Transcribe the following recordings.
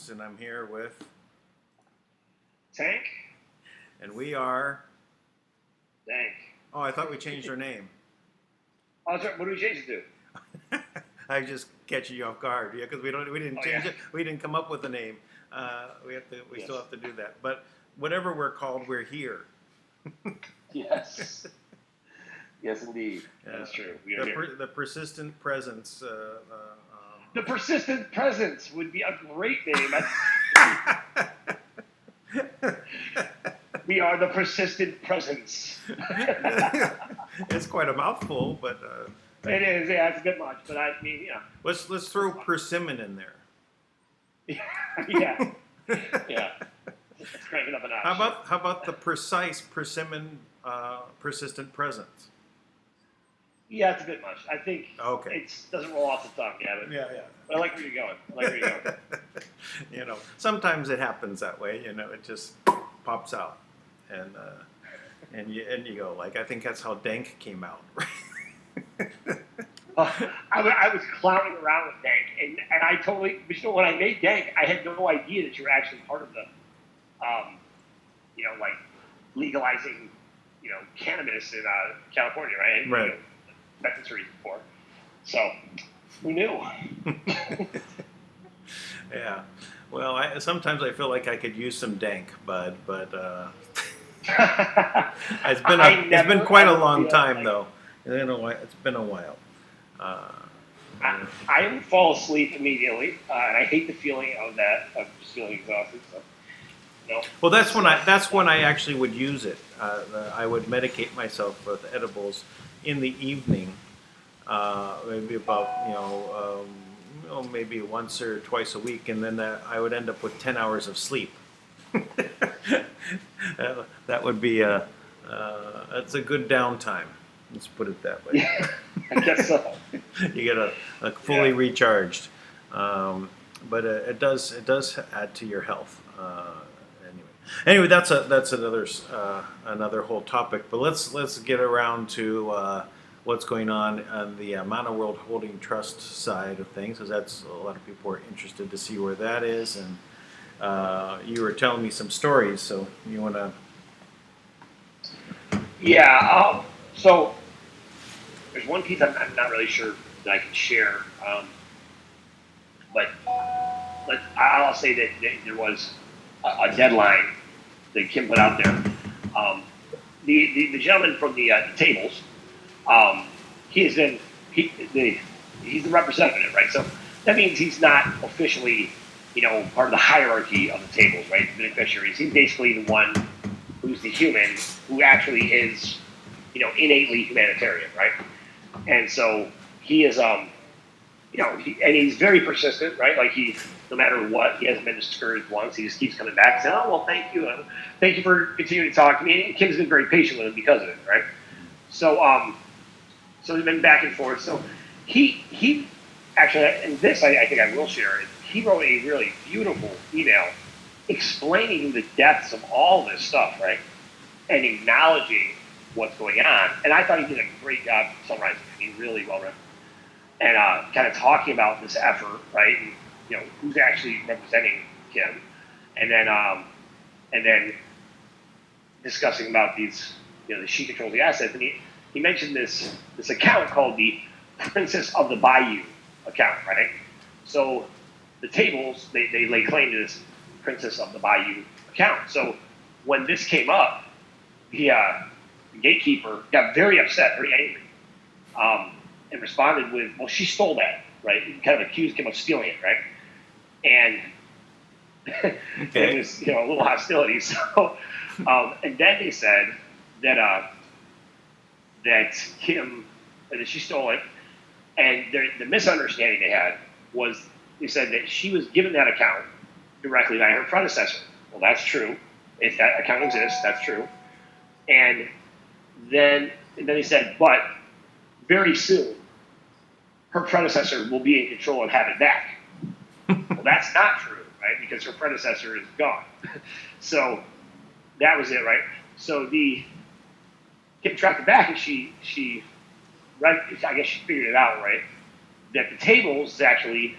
Lutz, and I'm here with Dank? and we are. Dank. Oh, I thought we changed our name. Oh, that's right. What did we change it to? I was just catching you off guard, yeah, because we didn't change it. We didn't come up with a name. We still have to do that. But whatever we're called, we're here. Yes. Yes, indeed. That's true. We are here. The persistent presence. The persistent presence would be a great name. We are the persistent presence. It's quite a mouthful, but it is. Yeah, it's a bit much, but I mean, yeah. Let's throw persimmon in there. Yeah. Yeah. Let's crank it up a notch. How about the precise persimmon persistent presence? Yeah, it's a bit much. I think it doesn't roll off the tongue. Yeah, but I like where you're going. Sometimes it happens that way. It just pops out, and you go like, I think that's how Dank came out. I was clowning around with Dank, and I totally. When I made Dank, I had no idea that you were actually part of the, like legalizing, cannabis in California, right? Right. That's the reason for. So, who knew? Yeah. Well, sometimes I feel like I could use some Dank, but it's been quite a long time though. It's been a while. I fall asleep immediately, and I hate the feeling of that, of just feeling exhausted. So, no. Well, that's when I actually would use it. I would medicate myself with edibles in the evening, maybe about maybe once or twice a week, and then I would end up with 10 hours of sleep. That would be that's a good downtime. Let's put it that way. Yeah, I guess so. You get a fully recharged, but it does add to your health. Anyway, that's another whole topic. But let's get around to what's going on the Manna World Holding Trust side of things, because that's a lot of people are interested to see where that is. And you were telling me some stories, so you want to? Yeah. So there's one piece I'm not really sure that I can share, but I'll say that there was a deadline that Kim put out there. The gentleman from the tables, he's the representative, right? So that means he's not officially, part of the hierarchy of the tables, right? The beneficiaries. He's basically the one who's the human who actually is, innately humanitarian, right? And so he is, and he's very persistent, right? Like no matter what, he hasn't been discouraged once. He just keeps coming back and saying, "Oh, well, thank you. Thank you for continuing to talk to me." And Kim's been very patient with him because of it, right? So, so we've been back and forth. So he actually, and this I think I will share it. He wrote a really beautiful email explaining the depths of all this stuff, right? And acknowledging what's going on. And I thought he did a great job summarizing it. He really well written. And kind of talking about this effort, right? And, who's actually representing Kim. And then discussing about these, she controls the assets. And he mentioned this account called the Princess of the Bayou account, right? So the tables, they lay claim to this Princess of the Bayou account. So when this came up, the gatekeeper got very upset, very angry, and responded with, "Well, she stole that," right? He kind of accused Kim of stealing it, right? And okay. It was, a little hostility. So, and then they said that Kim, that she stole it, and the misunderstanding they had was they said that she was given that account directly by her predecessor. Well, that's true. If that account exists, that's true. And then they said, but very soon, her predecessor will be in control and have it back. Well, that's not true, right? Because her predecessor is gone. So that was it, right? So Kim tracked it back, and she read, I guess she figured it out, right? That the tables is actually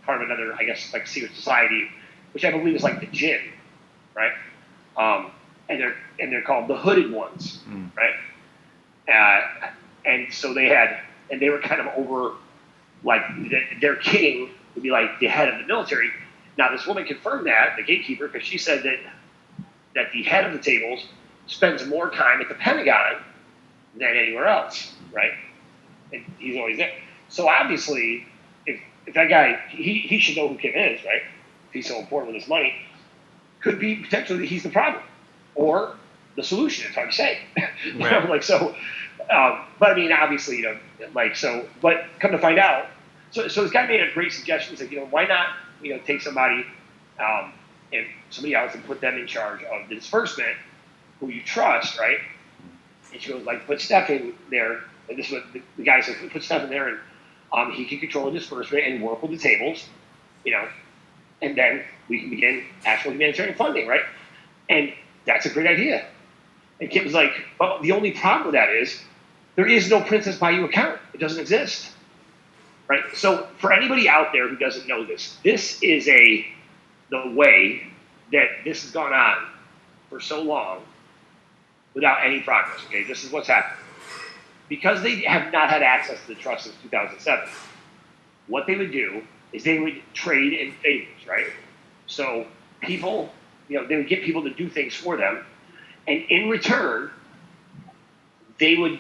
part of another, I guess, like secret society, which I believe is like the gin, right? And they're called the hooded ones, right? And so they were kind of over, like their king would be like the head of the military. Now this woman confirmed that, the gatekeeper, because she said that the head of the tables spends more time at the Pentagon than anywhere else, right? And he's always there. So obviously, if that guy, he should know who Kim is, right? If he's so important with his money, could be potentially he's the problem or the solution. It's hard to say. Right. Like so. But I mean, obviously, like so. But come to find out, so this guy made a great suggestion. He's like, why not, take somebody and somebody else and put them in charge of the disbursement, who you trust, right? And she goes, like, put Steph in there. And this is what the guy says, put Steph in there, and he can control the disbursement and work with the tables, and then we can begin actual humanitarian funding, right? And that's a great idea. And Kim was like, well, the only problem with that is there is no Princess Bayou account. It doesn't exist, right? So for anybody out there who doesn't know this, this is the way that this has gone on for so long without any progress, okay? This is what's happened. Because they have not had access to the trust since 2007, what they would do is they would trade in favors, right? So people, they would get people to do things for them, and in return, they would,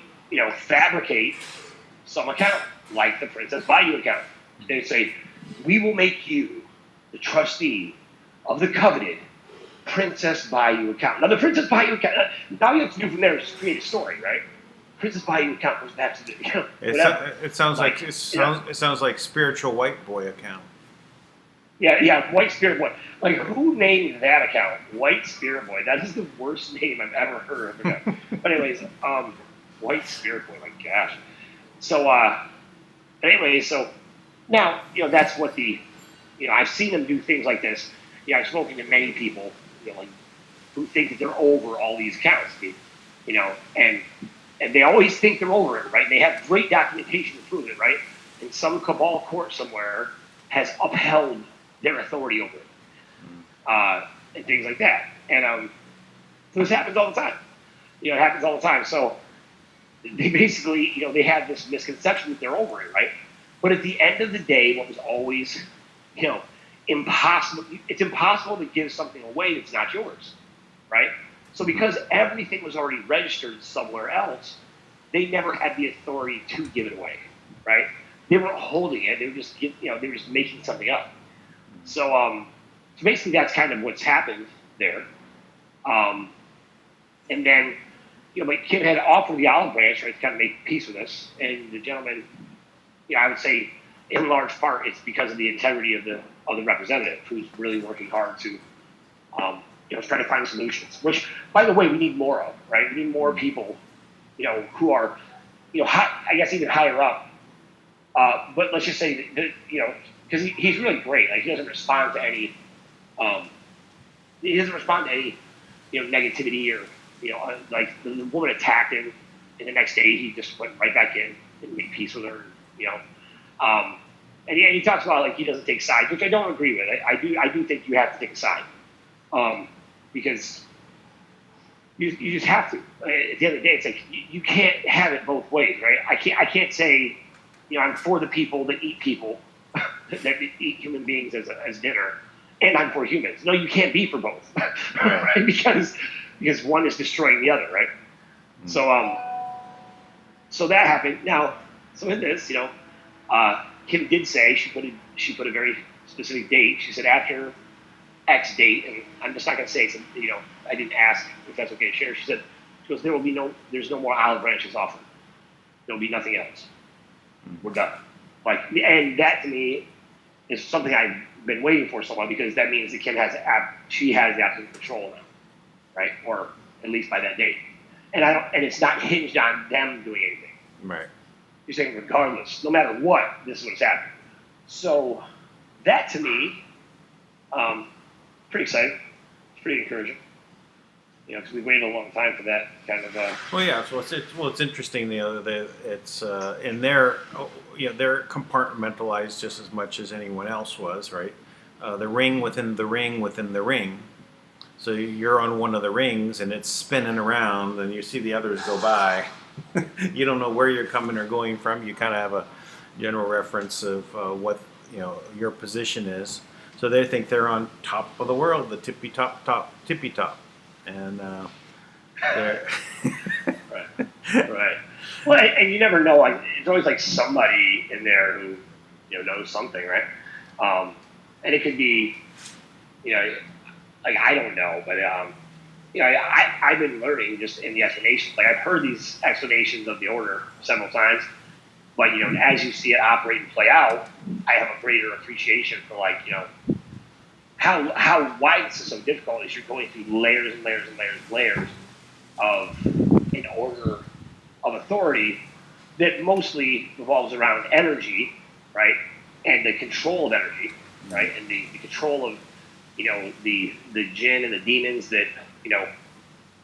fabricate some account, like the Princess Bayou account. They'd say, we will make you the trustee of the coveted Princess Bayou account. Now, the Princess Bayou account, now you have to do from there is create a story, right? Princess Bayou account goes back to the, It sounds like spiritual white boy account. Yeah, White Spirit Boy. Like, who named that account? White Spirit Boy. That is the worst name I've ever heard of. But anyways, White Spirit Boy, my gosh. So, anyway, so now, that's what I've seen them do things like this. I've spoken to many people, like, who think that they're over all these accounts, and they always think they're over it, right? They have great documentation to prove it, right? And some cabal court somewhere has upheld their authority over it, and things like that. And so this happens all the time. It happens all the time. So they basically, they have this misconception that they're over it, right? But at the end of the day, what was always, impossible, it's impossible to give something away that's not yours, right? So because everything was already registered somewhere else, they never had the authority to give it away, right? They weren't holding it. They were just, they were just making something up. So basically that's kind of what's happened there. And then, like Kim had offered the olive branch, right, to kind of make peace with us. And the gentleman, I would say, in large part, it's because of the integrity of the representative, who's really working hard to, try to find solutions. Which, by the way, we need more of, right? We need more people, who are, I guess even higher up. But let's just say that, because he's really great. Like, he doesn't respond to any, negativity or, like the woman attacked him, and the next day he just went right back in and made peace with her, And he talks about, like, he doesn't take sides, which I don't agree with. I do think you have to take a side, because you just have to. At the end of the day, it's like you can't have it both ways, right? I can't say, I'm for the people that eat people, that eat human beings as dinner, and I'm for humans. No, you can't be for both, right? Because one is destroying the other, right? So that happened. Now, so in this, Kim did say she put a very specific date. She said after X date, and I'm just not going to say it's, I didn't ask if that's okay to share. She goes, there's no more olive branches offered. There'll be nothing else. We're done. Like, and that to me is something I've been waiting for so long, because that means that Kim has absolute control now, right? Or at least by that date. And it's not hinged on them doing anything. Right. You're saying regardless, no matter what, this is what's happening. So that to me, pretty exciting. It's pretty encouraging. Because we waited a long time for that kind of. Well, yeah. So it's interesting. It's in their, they're compartmentalized just as much as anyone else was, right? the ring within the ring within the ring. So you're on one of the rings and it's spinning around, and you see the others go by. You don't know where you're coming or going from. You kind of have a general reference of what your position is. So they think they're on top of the world, the tippy top, and they're Right. Well, and you never know. Like, it's always like somebody in there who knows something, right? And it could be, like I don't know, but I've been learning just in the explanations. Like I've heard these explanations of the order several times, but as you see it operate and play out, I have a greater appreciation for how why this is so difficult is you're going through layers and layers and layers and layers of an order of authority that mostly revolves around energy, right, and the control of energy, right, and the control of the jinn and the demons that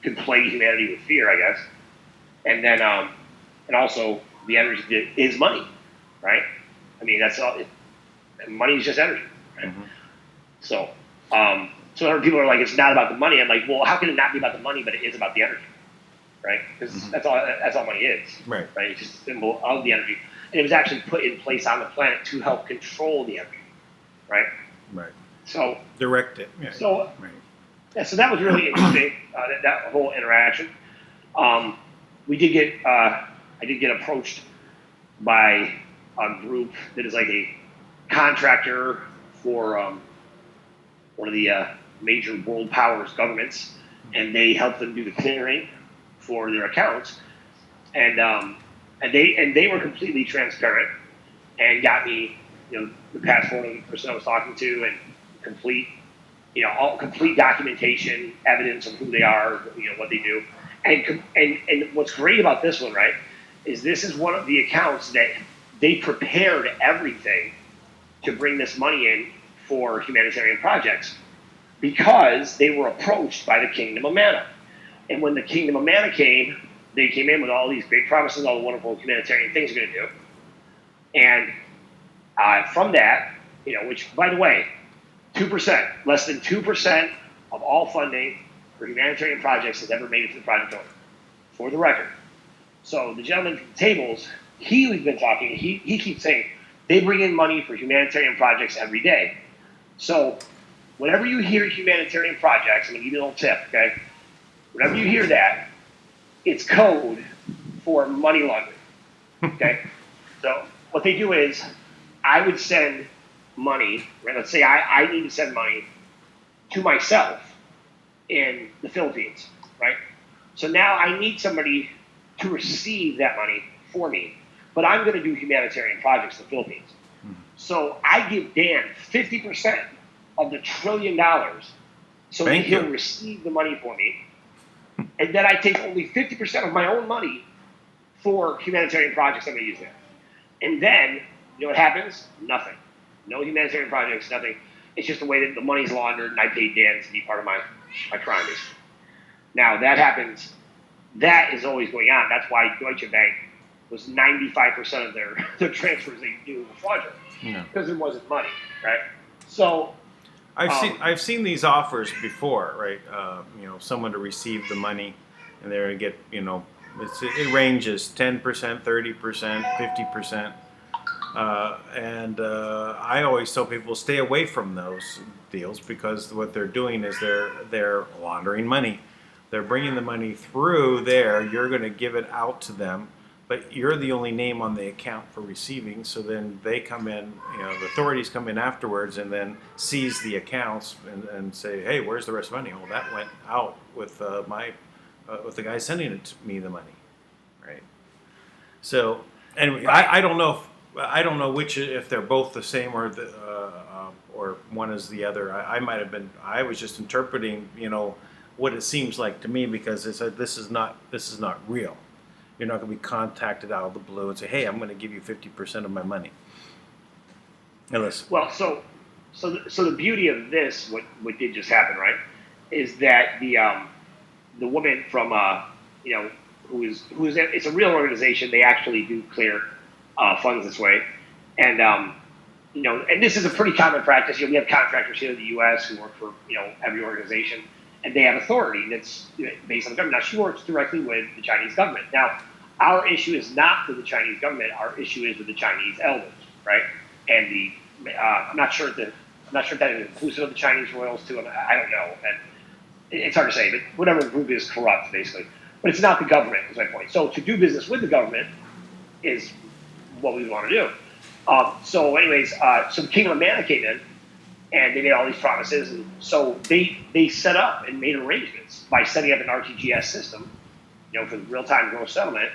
can plague humanity with fear, I guess, and then and also the energy that is money, right? I mean that's all. Money is just energy, right? Mm-hmm. So so people are like, it's not about the money. I'm like, well, how can it not be about the money, but it is about the energy, right? Because mm-hmm. that's all money is, right? It's just a symbol of the energy, and it was actually put in place on the planet to help control the energy, right? Right. So direct it. Yeah. So yeah, so that was really interesting. That whole interaction. We did get I did get approached by a group that is like a contractor for one of the major world powers governments, and they help them do the clearing for their accounts, and they were completely transparent and got me the passport of the person I was talking to and complete complete documentation, evidence of who they are, what they do, and what's great about this one, right, is this is one of the accounts that they prepared everything to bring this money in for humanitarian projects because they were approached by the Kingdom of Manna. And when the Kingdom of Manna came, they came in with all these great promises, all the wonderful humanitarian things they're going to do. And from that, which, by the way, 2%, less than 2% of all funding for humanitarian projects has ever made it to the project owner, for the record. So the gentleman from the tables, we've been talking, he keeps saying they bring in money for humanitarian projects every day. So whenever you hear humanitarian projects, I'm going to give you a little tip, okay? Whenever you hear that, it's code for money laundering, okay? So what they do is I would send money, right? Let's say I need to send money to myself in the Philippines, right? So now I need somebody to receive that money for me, but I'm going to do humanitarian projects in the Philippines. So I give Dan 50% of the $1 trillion so that he'll receive the money for me. And then I take only 50% of my own money for humanitarian projects I'm going to use there. And then, what happens? Nothing. No humanitarian projects, nothing. It's just the way that the money's laundered, and I paid Dan to be part of my crime. Now, that happens. That is always going on. That's why Deutsche Bank was 95% of their transfers they do were fraudulent. Because there wasn't money, right? So I've seen these offers before, right? Someone to receive the money, and they're going to get, it ranges 10%, 30%, 50%. And I always tell people stay away from those deals because what they're doing is they're laundering money. They're bringing the money through there. You're going to give it out to them, but you're the only name on the account for receiving. So then they come in, the authorities come in afterwards and then seize the accounts and say, hey, where's the rest of the money? Well, that went out with with the guy sending it to me the money, right? So anyway, I don't know which, if they're both the same or one is the other. I was just interpreting, what it seems like to me because it's this is not real. You're not going to be contacted out of the blue and say, hey, I'm going to give you 50% of my money. Unless, well, so the beauty of this, what did just happen, right, is that the woman from who is it's a real organization. They actually do clear funds this way, and and this is a pretty common practice. We have contractors here in the U.S. who work for every organization, and they have authority that's based on the government. Now she works directly with the Chinese government. Now our issue is not with the Chinese government. Our issue is with the Chinese elders, right? And I'm not sure if that is inclusive of the Chinese royals too. I don't know, and it's hard to say. But whatever group is corrupt, basically. But it's not the government, is my point. So to do business with the government is what we want to do. So the Kingdom of Manna came in, and they made all these promises, and so they set up and made arrangements by setting up an RTGS system, for the real-time gross settlement,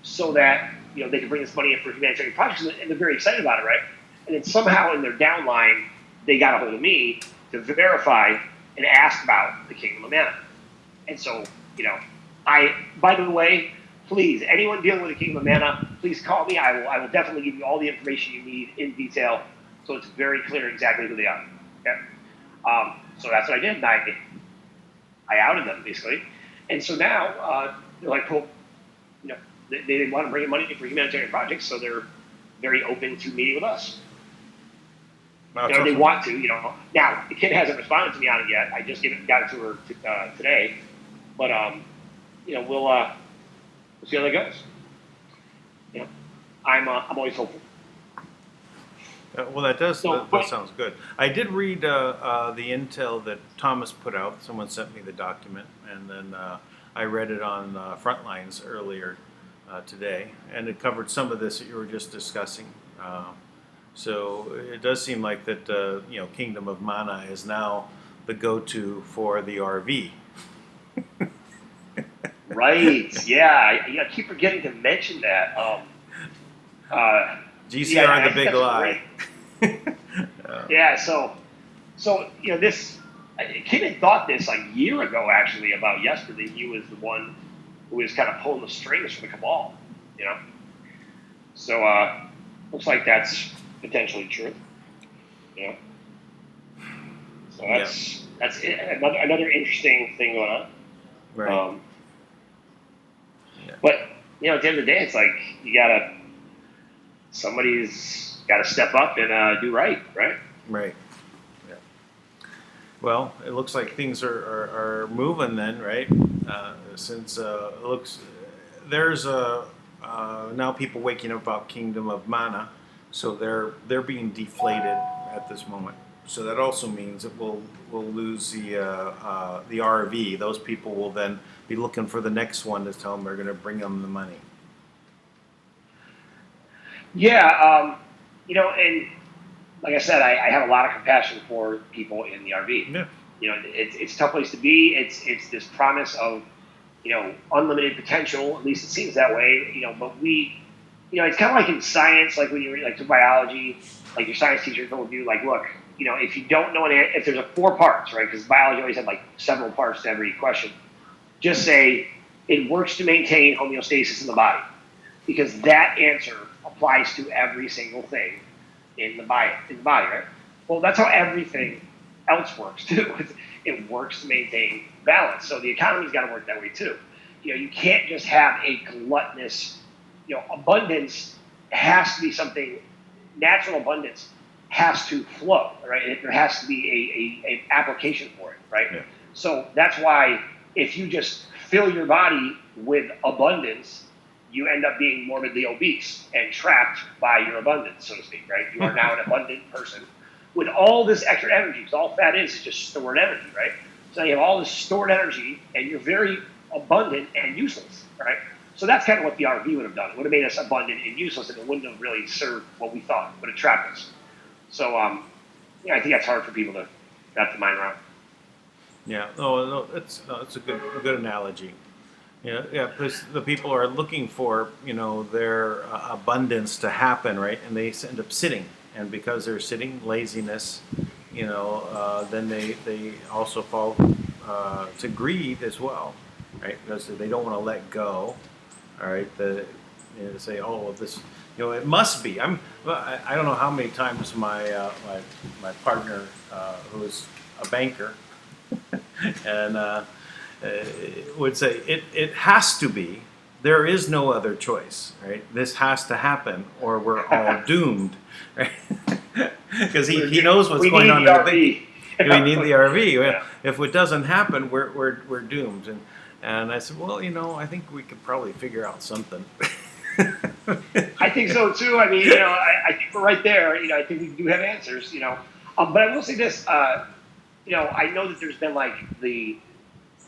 so that they could bring this money in for humanitarian projects, and they're very excited about it, right? And then somehow in their downline, they got a hold of me to verify and ask about the Kingdom of Manna, and so by the way, please, anyone dealing with the Kingdom of Manna, please call me. I will definitely give you all the information you need in detail, so it's very clear exactly who they are. Okay? So that's what I did. I outed them basically, and so now they're like, well, they want to bring in money for humanitarian projects, so they're very open to meeting with us. They want to. Now the kid hasn't responded to me on it yet. I just got it to her today, but we'll see how that goes. I'm always hopeful. Well, that sounds good. I did read the intel that Thomas put out. Someone sent me the document, and then I read it on Frontlines earlier today, and it covered some of this that you were just discussing. So it does seem like that Kingdom of Manna is now the go-to for the RV. Right. Yeah. I keep forgetting to mention that. GCR the big lie. Yeah. So this Kim had thought this a year ago actually about yesterday. He was the one who was kind of pulling the strings for the cabal. So looks like that's potentially true. So that's another interesting thing going on. Right. But at the end of the day, it's like somebody's got to step up and do right. Right. Yeah. Well, it looks like things are moving then, right? Since it looks there's now people waking up about Kingdom of Manna, so they're being deflated at this moment. So that also means that we'll lose the RV. Those people will then be looking for the next one to tell them they're going to bring them the money. Yeah, and like I said, I have a lot of compassion for people in the RV. Yeah. It's a tough place to be. It's this promise of unlimited potential. At least it seems that way. But it's kind of like in science, like when you read like to biology, like your science teacher told you, like, look, if you don't know if there's 4 parts, right? Because biology always had like several parts to every question. Just say it works to maintain homeostasis in the body, because that answer applies to every single thing in the body, right? Well, that's how everything else works too. It works to maintain balance. So the economy's got to work that way too. You can't just have a gluttonous, abundance has to be something. Natural abundance has to flow, right? There has to be a application for it, right? Yeah. So that's why if you just fill your body with abundance, you end up being morbidly obese and trapped by your abundance, so to speak, right? You are now an abundant person with all this extra energy, because all fat is just stored energy, right? So you have all this stored energy, and you're very abundant and useless, right? So that's kind of what the RV would have done. It would have made us abundant and useless, and it wouldn't have really served what we thought. It would have trapped us. So, I think that's hard for people to wrap their mind around. Yeah. No, it's a good analogy. Yeah, because the people are looking for their abundance to happen, right? And they end up sitting, and because they're sitting, laziness, then they also fall to greed as well, right? Because they don't want to let go. All right, say, oh, this, it must be. I don't know how many times my partner, who is a banker, and would say it has to be. There is no other choice, right? This has to happen, or we're all doomed, right? because he knows what's we going need on the in the big. RV. We need the RV. Yeah. If it doesn't happen, we're doomed. And I said, well, I think we could probably figure out something. I think so too. I mean, I think we're right there. I think we do have answers. But I will say this. I know that there's been like the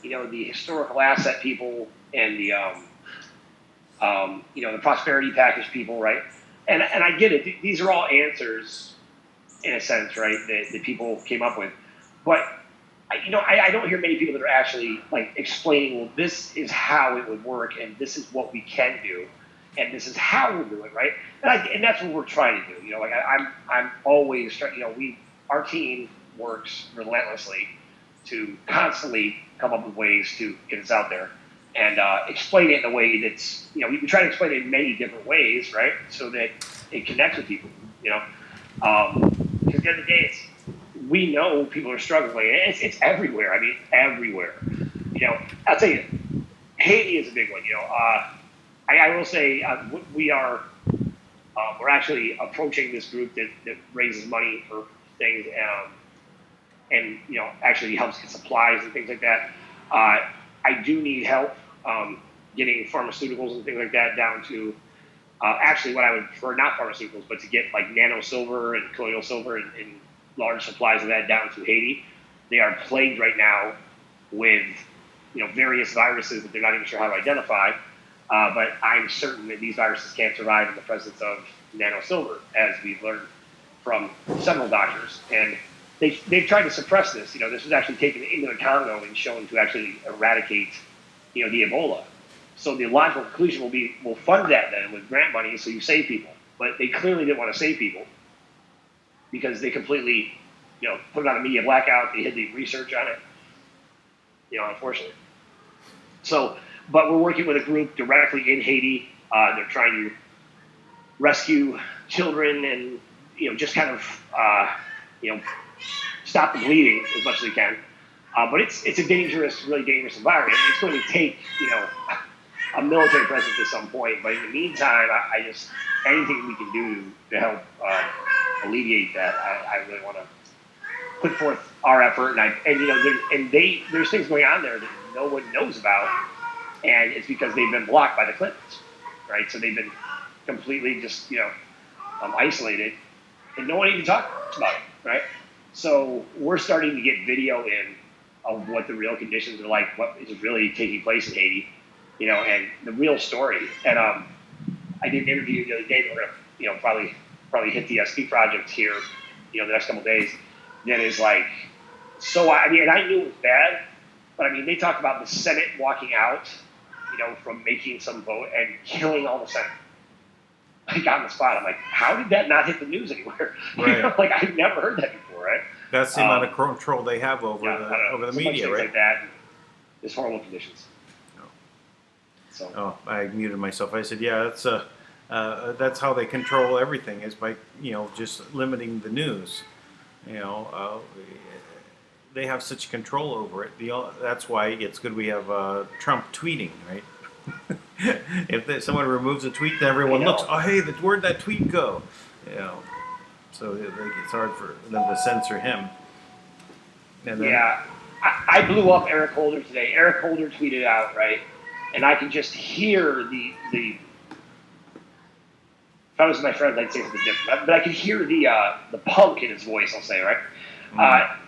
historical asset people and the prosperity package people, right? And I get it. These are all answers in a sense, right? That people came up with, but I don't hear many people that are actually like explaining, well, this is how it would work, and this is what we can do, and this is how we'll do it, right? And that's what we're trying to do. I'm always trying. Our team works relentlessly to constantly come up with ways to get us out there and explain it in a way that's we try to explain it in many different ways, right? So that it connects with people. Because at the end of the day, we know people are struggling. It's everywhere. I mean, everywhere. I'll tell you, Haiti is a big one. I will say we're actually approaching this group that raises money for things and actually helps get supplies and things like that. I do need help getting pharmaceuticals and things like that down to actually what I would prefer, not pharmaceuticals, but to get like nano silver and colloidal silver and large supplies of that down to Haiti. They are plagued right now with various viruses that they're not even sure how to identify. But I'm certain that these viruses can't survive in the presence of nano silver, as we've learned from several doctors. And they've tried to suppress this. This was actually taken into the Congo and shown to actually eradicate the Ebola. So the logical conclusion will be, we'll fund that then with grant money so you save people. But they clearly didn't want to save people because they completely, put it on a media blackout. They hid the research on it, unfortunately. So, but we're working with a group directly in Haiti. They're trying to rescue children and, just kind of, stop the bleeding as much as they can. But it's a really dangerous environment. It's going to take, a military presence at some point. But in the meantime, I just, anything we can do to help alleviate that, I really want to put forth our effort. There's things going on there that no one knows about. And it's because they've been blocked by the Clintons, right? So they've been completely just, isolated, and no one even talks about it, right? So we're starting to get video in of what the real conditions are like, what is really taking place in Haiti, and the real story. And I did an interview the other day that we're gonna, probably hit the SP project here, the next couple of days. That is like, so I knew it was bad, but they talk about the Senate walking out, from making some vote and killing all the Senate. Like on the spot, I'm like, how did that not hit the news anywhere? Right. I've never heard that before, right? That's the amount of control they have over the media, right? Like that. There's horrible conditions. No. So. Oh, I muted myself. I said, yeah, that's how they control everything, is by just limiting the news. They have such control over it. That's why it's good we have Trump tweeting, right? If someone removes a tweet, then everyone looks. Oh, hey, where'd that tweet go? So it's hard for them to censor him. And then, I blew up Eric Holder today. Eric Holder tweeted out, right, and I can just hear the. If I was my friend, I'd say something different, but I could hear the punk in his voice. I'll say, right.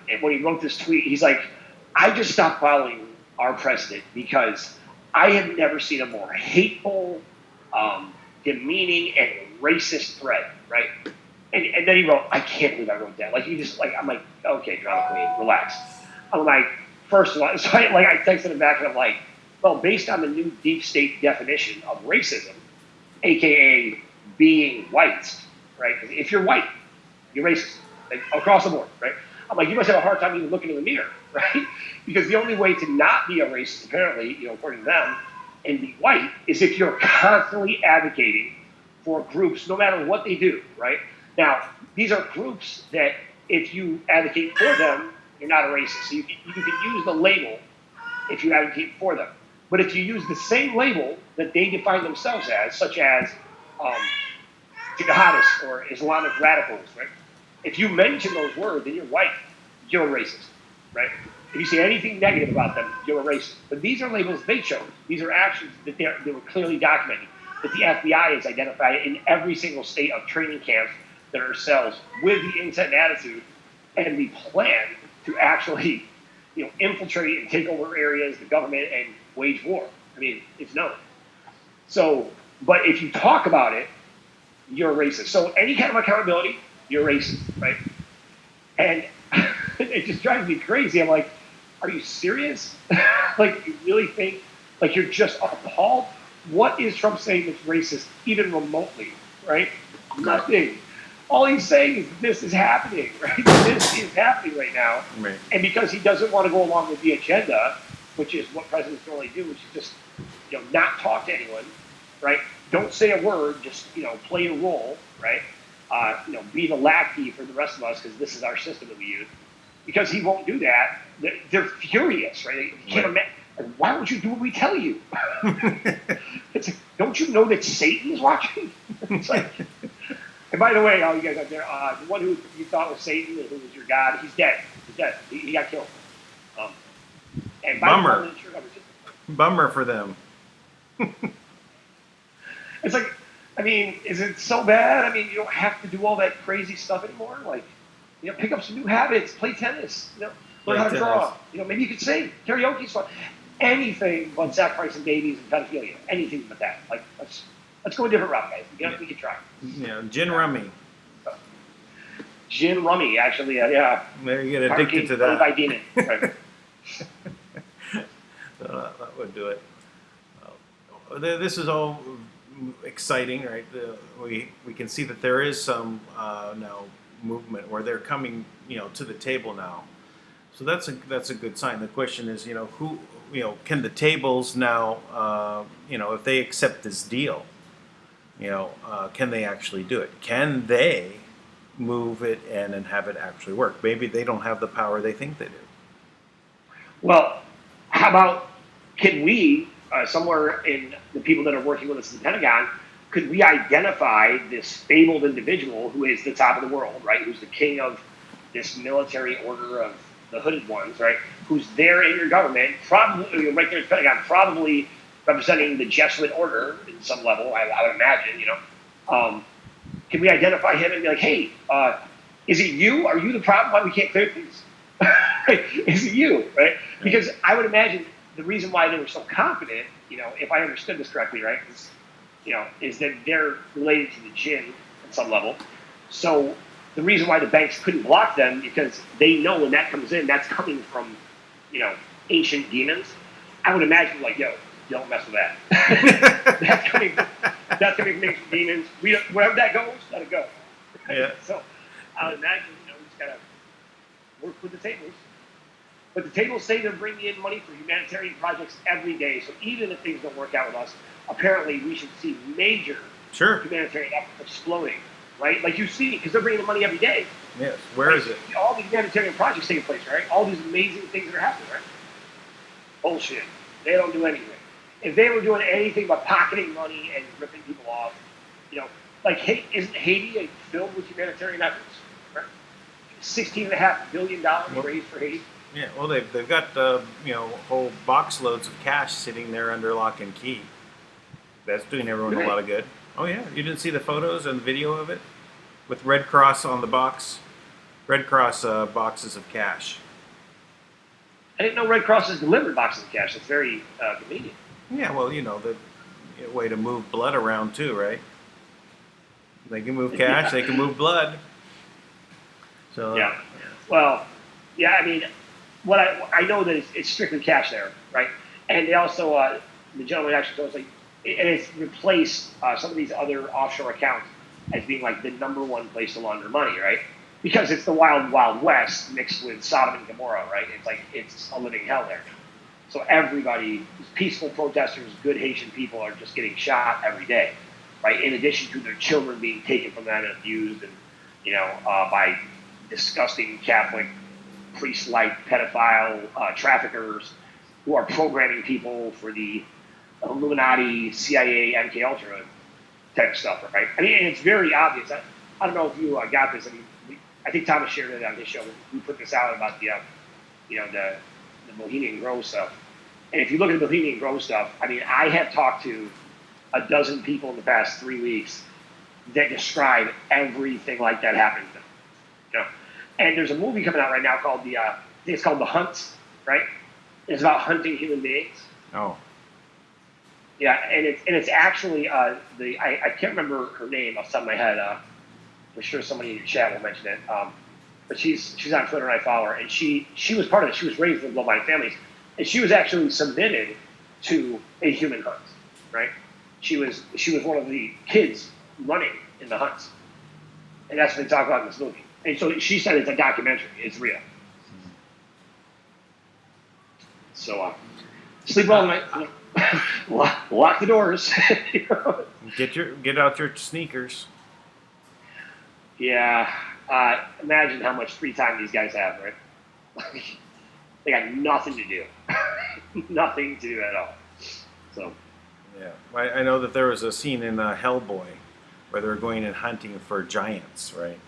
And when he wrote this tweet, he's like, I just stopped following our president because I have never seen a more hateful, demeaning, and racist threat, right? And then he wrote, I can't believe I wrote that. I'm like, okay, drama queen, relax. I'm like, first of all, so I texted him back and I'm like, well, based on the new deep state definition of racism, AKA being white, right? Because if you're white, you're racist, like, across the board, right? I'm like, you must have a hard time even looking in the mirror, right? Because the only way to not be a racist, apparently, according to them, and be white is if you're constantly advocating for groups, no matter what they do, right? Now, these are groups that if you advocate for them, you're not a racist. So you can use the label if you advocate for them. But if you use the same label that they define themselves as, such as jihadists or Islamic radicals, right? if you mention those words in your wife, you're a racist, right? If you say anything negative about them, you're a racist. But these are labels they chose. These are actions that they were clearly documenting, that the FBI has identified in every single state of training camps that are cells with the intent and attitude and the plan to actually, infiltrate and take over areas, the government, and wage war. I mean, it's known. So, but if you talk about it, you're a racist. So any kind of accountability, you're racist, right? And it just drives me crazy. I'm like, are you serious? Like, you really think, like, you're just appalled? What is Trump saying that's racist, even remotely, right? Nothing. All he's saying is this is happening, right? This is happening right now. Right. And because he doesn't want to go along with the agenda, which is what presidents normally do, which is just, not talk to anyone, right? Don't say a word, just, play a role, right? Be the lackey for the rest of us because this is our system that we use. Because he won't do that, they're furious, right? They can't imagine. Why would you do what we tell you? It's like, don't you know that Satan's watching? It's like, and by the way, all you guys out there, the one who you thought was Satan, who was your God, he's dead. He's dead. He got killed. And Bummer. Bummer for them. It's like, I mean, is it so bad? I mean, you don't have to do all that crazy stuff anymore. Like, pick up some new habits, play tennis, learn how to draw. Maybe you could sing. Karaoke's fun. Anything but sacrificing babies and pedophilia. Anything but that. Like, let's go a different route, guys. We can try. Gin rummy. Gin rummy, actually, yeah. There you get addicted to that. By demon. Right. That would do it. This is all exciting, right? We can see that there is some now movement where they're coming, to the table now. So that's a good sign. The question is, who, can the tables now, if they accept this deal, can they actually do it? Can they move it in and have it actually work? Maybe they don't have the power they think they do. Well, how about, can we, somewhere in the people that are working with us in the Pentagon, could we identify this fabled individual who is the top of the world, right? Who's the king of this military order of the hooded ones, right? Who's there in your government, probably right there in the Pentagon, probably representing the Jesuit order in some level, I would imagine, Can we identify him and be like, hey, is it you? Are you the problem? Why we can't clear things? Is it you, right? Because I would imagine the reason why they were so confident, if I understood this correctly, right, is that they're related to the jinn at some level. So the reason why the banks couldn't block them, because they know when that comes in, that's coming from, ancient demons. I would imagine, like, yo, don't mess with that. that's coming from ancient demons. Wherever that goes, let it go. Yeah. So I would imagine, we just gotta work with the tables. But the tables say they're bringing in money for humanitarian projects every day. So even if things don't work out with us, apparently we should see major humanitarian efforts exploding, right? Like you see, because they're bringing in money every day. Yes. Where is it? All these humanitarian projects taking place, right? All these amazing things that are happening, right? Bullshit. They don't do anything. If they were doing anything but pocketing money and ripping people off, like, isn't Haiti filled with humanitarian efforts? Right? $16.5 billion raised for Haiti. Yeah, well, they've got whole box loads of cash sitting there under lock and key. That's doing everyone a lot of good. Oh yeah, you didn't see the photos and the video of it with Red Cross on the box, Red Cross boxes of cash. I didn't know Red Cross has delivered boxes of cash. That's very convenient. Yeah, well, the way to move blood around too, right? They can move cash, they can move blood. So yeah, well, yeah, I mean. What I know that it's strictly cash there, right? And they also, the gentleman actually told us, like, and it's replaced some of these other offshore accounts as being like the number one place to launder money, right? Because it's the wild, wild west mixed with Sodom and Gomorrah, right? It's like, it's a living hell there. So everybody, peaceful protesters, good Haitian people are just getting shot every day, right? In addition to their children being taken from them and abused and, by disgusting Catholic priest-like pedophile traffickers who are programming people for the Illuminati, CIA, MK Ultra type stuff, right? I mean, and it's very obvious. I don't know if you got this. I mean, I think Thomas shared it on his show. We put this out about the Bohemian Grove stuff. And if you look at the Bohemian Grove stuff, I mean, I have talked to a dozen people in the past 3 weeks that describe everything like that happened to them. You know? And there's a movie coming out right now called I think it's called The Hunt, right? It's about hunting human beings. Oh. Yeah, and it's actually I can't remember her name off the top of my head. For sure, somebody in your chat will mention it. But she's on Twitter and I follow her, and she was part of it. She was raised in low-lying families, and she was actually submitted to a human hunt, right? She was one of the kids running in the hunts, and that's what they talk about in this movie. And so she said it's a documentary. It's real. So sleep well tonight. Lock the doors. Get out your sneakers. Yeah. Imagine how much free time these guys have, right? They got nothing to do. Nothing to do at all. So. Yeah. I know that there was a scene in Hellboy where they were going and hunting for giants, right?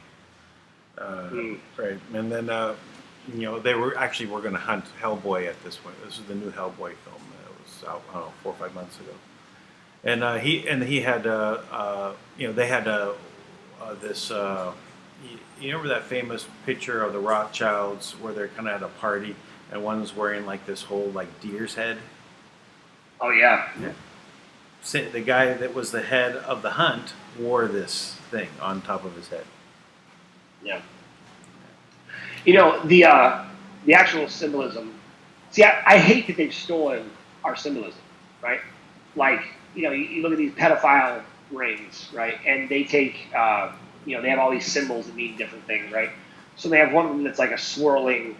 Right. And then, they were going to hunt Hellboy at this point. This was the new Hellboy film. It was out, I don't know, 4 or 5 months ago. And he had, they had this. You remember that famous picture of the Rothschilds where they're kind of at a party and one's wearing like this whole like deer's head? Oh yeah. The guy that was the head of the hunt wore this thing on top of his head. Yeah. The actual symbolism. See, I hate that they've stolen our symbolism, right? Like, you look at these pedophile rings, right? And they take, they have all these symbols that mean different things, right? So they have one of them that's like a swirling,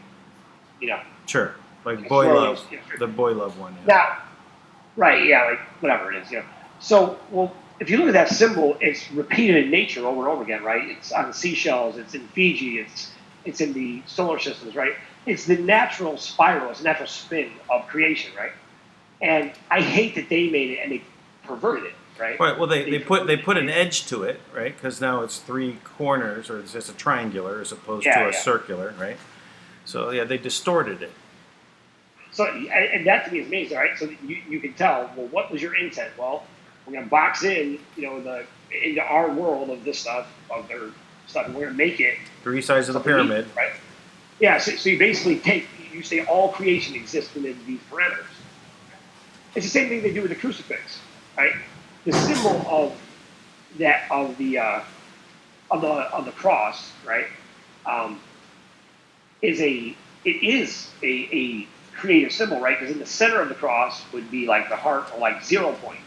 Sure. Like boy love. The boy love one. Yeah. Now, right, yeah, like whatever it is, So, well, if you look at that symbol, it's repeated in nature over and over again, right? It's on seashells, it's in Fiji, it's in the solar systems, right? It's the natural spiral, it's the natural spin of creation, right? And I hate that they made it and they perverted it, right? Right. Well, they put an edge to it, right? Because now it's 3 corners, or it's just a triangular as opposed to a circular, right? So yeah, they distorted it. So, and that to me is amazing, right? So you can tell, well, what was your intent? Well, we're going to box in, into our world of this stuff, of their stuff, and we're going to make it 3 sides of the pyramid, right? Yeah. So you basically you say all creation exists within these parameters. It's the same thing they do with the crucifix, right? The symbol of the cross, right? Is a creative symbol, right? Because in the center of the cross would be like the heart, or like 0 point,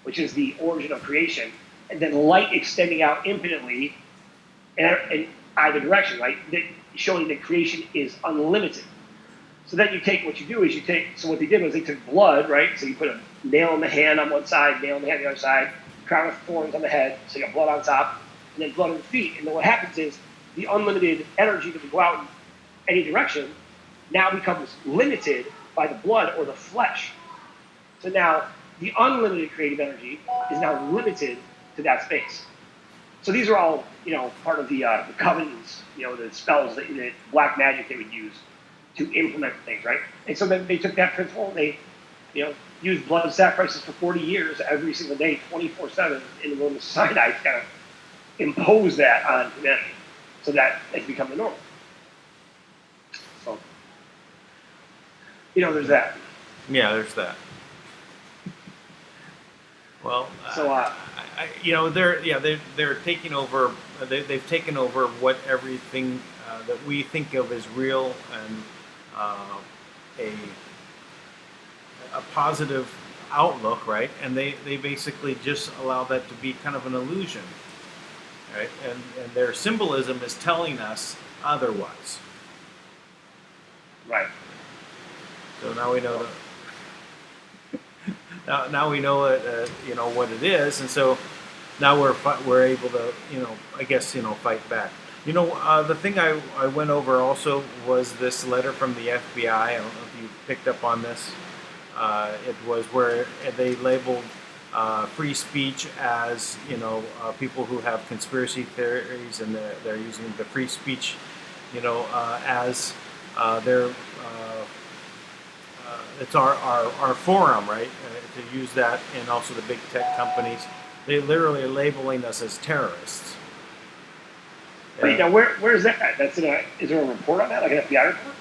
which is the origin of creation, and then light extending out infinitely in either direction, right? Showing that creation is unlimited. So then so what they did was they took blood, right? So you put a nail in the hand on one side, nail in the hand on the other side, crown of thorns on the head, so you got blood on top, and then blood on the feet. And then what happens is the unlimited energy that would go out in any direction now becomes limited by the blood or the flesh. So now the unlimited creative energy is now limited to that space. So these are all, part of the covens, the spells that black magic they would use to implement things, right? And so then they took that principle and they, used blood sacrifices for 40 years every single day, 24/7 in the wilderness of Sinai to kind of impose that on humanity so that it's become the norm. So, there's that. Yeah, there's that. Well, so they're taking over. They've taken over what everything that we think of as real and a positive outlook, right? And they basically just allow that to be kind of an illusion, right? And their symbolism is telling us otherwise. Right. So now we know that. Now we know what it is, and so now we're able to fight back. The thing I went over also was this letter from the FBI. I don't know if you picked up on this. It was where they labeled free speech as, people who have conspiracy theories, and they're using the free speech, as their it's our forum, right? To use that, and also the big tech companies, they literally are labeling us as terrorists. Wait, now where is that at? Is there a report on that, like an FBI report?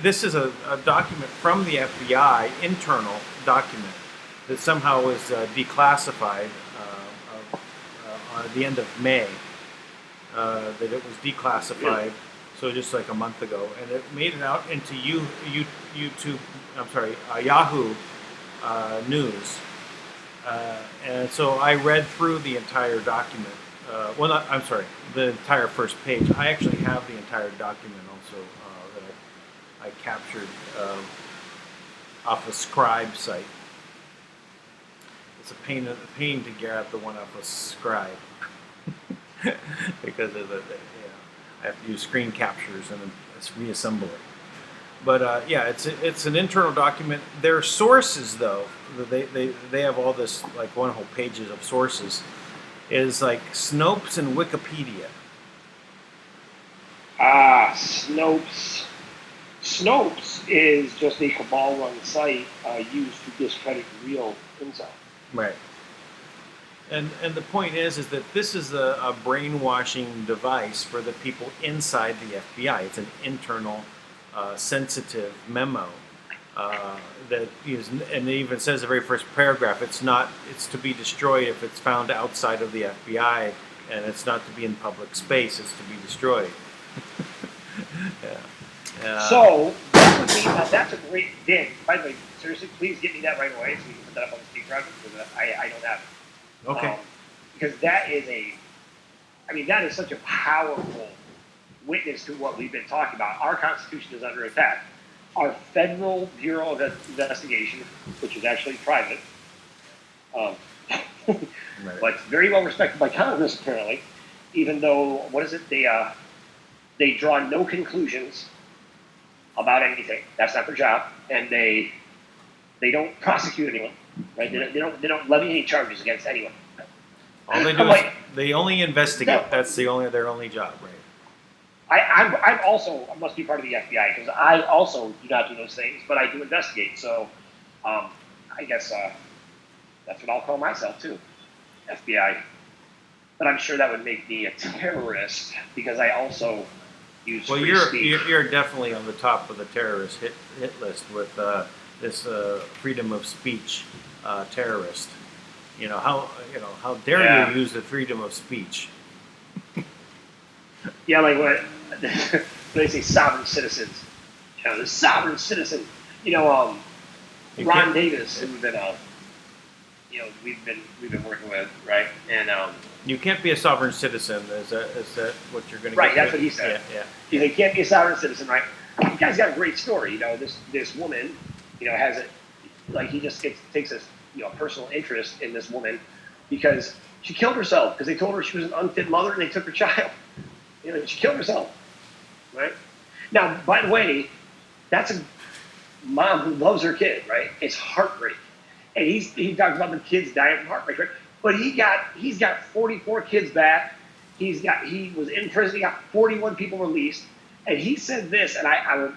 This is a document from the FBI, internal document, that somehow was declassified at the end of May. That it was declassified. Really? So just like a month ago, and it made it out into YouTube. Yahoo News, and so I read through the entire document. The entire first page. I actually have the entire document also that I captured off a Scribe site. It's a pain to grab the one off a Scribe because of I have to use screen captures and then reassemble it. But it's an internal document. Their sources, though, they have all this, like one whole pages of sources, is like Snopes and Wikipedia. Snopes. Snopes is just a cabal-run site used to discredit real intel. Right. And the point is that this is a brainwashing device for the people inside the FBI. It's an internal, sensitive memo that is, and it even says the very first paragraph. It's to be destroyed if it's found outside of the FBI, and it's not to be in public space. It's to be destroyed. So that would mean that's a great dig. By the way, seriously, please get me that right away so we can put that up on the speed drive, because I don't have it. Okay. Because that is such a powerful witness to what we've been talking about. Our Constitution is under attack. Our Federal Bureau of Investigation, which is actually private, Right. but very well respected by Congress apparently, even though, they draw no conclusions about anything. That's not their job, and they don't prosecute anyone. Right? They don't levy any charges against anyone. All they do is they only investigate. That's their only job, right? I must be part of the FBI, because I also do not do those things, but I do investigate. So I guess that's what I'll call myself too, FBI. But I'm sure that would make me a terrorist, because I also use free speech. You're definitely on the top of the terrorist hit list with this freedom of speech terrorist. How dare you use the freedom of speech? Yeah, like what they say, sovereign citizens. The sovereign citizen. Ron Davis, who we've been working with, right? And you can't be a sovereign citizen. Is that what you're going to? Right, that's what he said. Yeah. He said, you can't be a sovereign citizen, right? You guys got a great story. This woman, has it. Like, he just takes a personal interest in this woman because she killed herself because they told her she was an unfit mother and they took her child. She killed herself, right? Now, by the way, that's a mom who loves her kid, right? It's heartbreak, and he talks about the kids dying from heartbreak, right? But he's got 44 kids back. He was in prison. He got 41 people released, and he said this, and I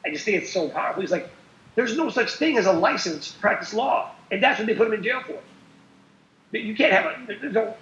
just think it's so powerful. He's like, there's no such thing as a license to practice law, and that's what they put him in jail for. You can't have